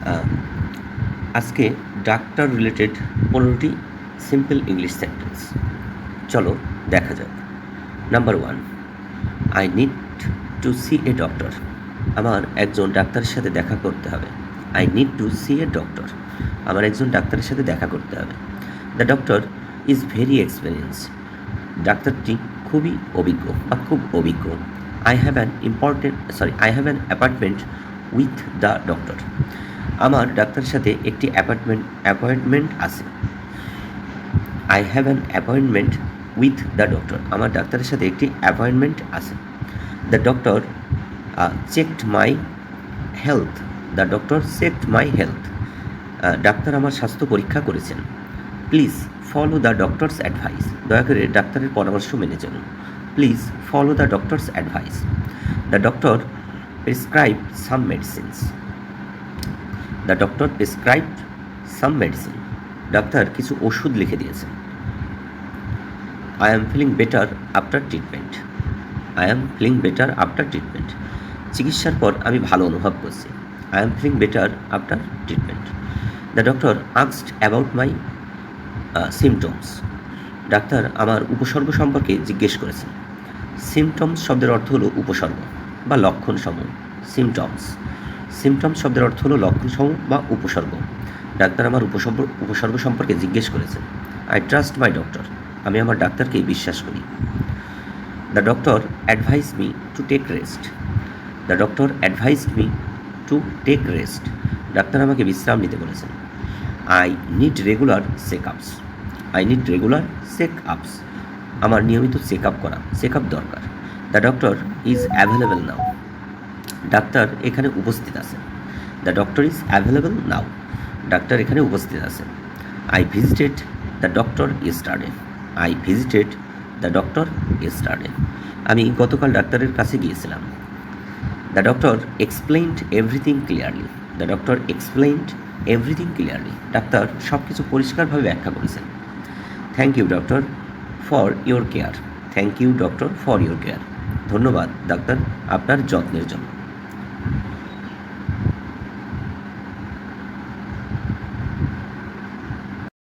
আহ, আজকে ডাক্তার রিলেটেড 15টি সিম্পল ইংলিশ সেন্টেন্স। চলো দেখা যাক। Number 1, I need to see a doctor. আমার একজন ডাক্তারের সাথে দেখা করতে হবে। I need to see a doctor. আমার একজন ডাক্তারের সাথে দেখা করতে হবে। The doctor is very experienced. ডাক্তারটি খুবই অভিজ্ঞ বা খুব অভিজ্ঞ। I have an appointment with the doctor. আমার ডাক্তারের সাথে একটি অ্যাপয়েন্টমেন্ট আছে। I have an appointment with the doctor. আমার ডাক্তারের সাথে একটি অ্যাপয়েন্টমেন্ট আছে। The doctor checked my health. The doctor checked my health. ডাক্তার আমার স্বাস্থ্য পরীক্ষা করেছেন। Please follow the doctor's advice. দয়া করে ডাক্তারের পরামর্শ মেনে চলুন। Please follow the doctor's advice. The doctor prescribe some medicines. The doctor prescribed some medicine. ডাক্তার কিছু ওষুধ লিখে দিয়েছেন। I am feeling better after treatment. I am feeling better after treatment. চিকিৎসার পর আমি ভালো অনুভব করছি। I am feeling better after treatment. The doctor asked about my symptoms. ডাক্তার আমার উপসর্গ সম্পর্কে জিজ্ঞেস করেছেন। সিমটমস শব্দের অর্থ হলো উপসর্গ বা লক্ষণসমূহ। সিমটমস শব্দের অর্থ হলো লক্ষণসমূহ বা উপসর্গ। ডাক্তার আমার উপসর্গ সম্পর্কে জিজ্ঞেস করেছেন। I trust my doctor. আমি আমার ডাক্তারকেই বিশ্বাস করি। The doctor advise me to take rest. The doctor advised me to take rest. ডাক্তার আমাকে বিশ্রাম নিতে বলেছেন। I need regular checkups. I need regular checkups. আমার নিয়মিত চেক আপ দরকার। The doctor is available now. ডাক্তার এখানে উপস্থিত আছেন। The doctor is available now. ডাক্তার এখানে উপস্থিত আছেন। I visited the doctor yesterday. I visited the doctor yesterday. আমি গতকাল ডাক্তারের কাছে গিয়েছিলাম। The doctor explained everything clearly. The doctor explained everything clearly. ডাক্তার সব কিছু পরিষ্কারভাবে ব্যাখ্যা করেছেন। Thank you doctor for your care. Thank you doctor for your care. ধন্যবাদ ডাক্তার আপনার যত্নের জন্য।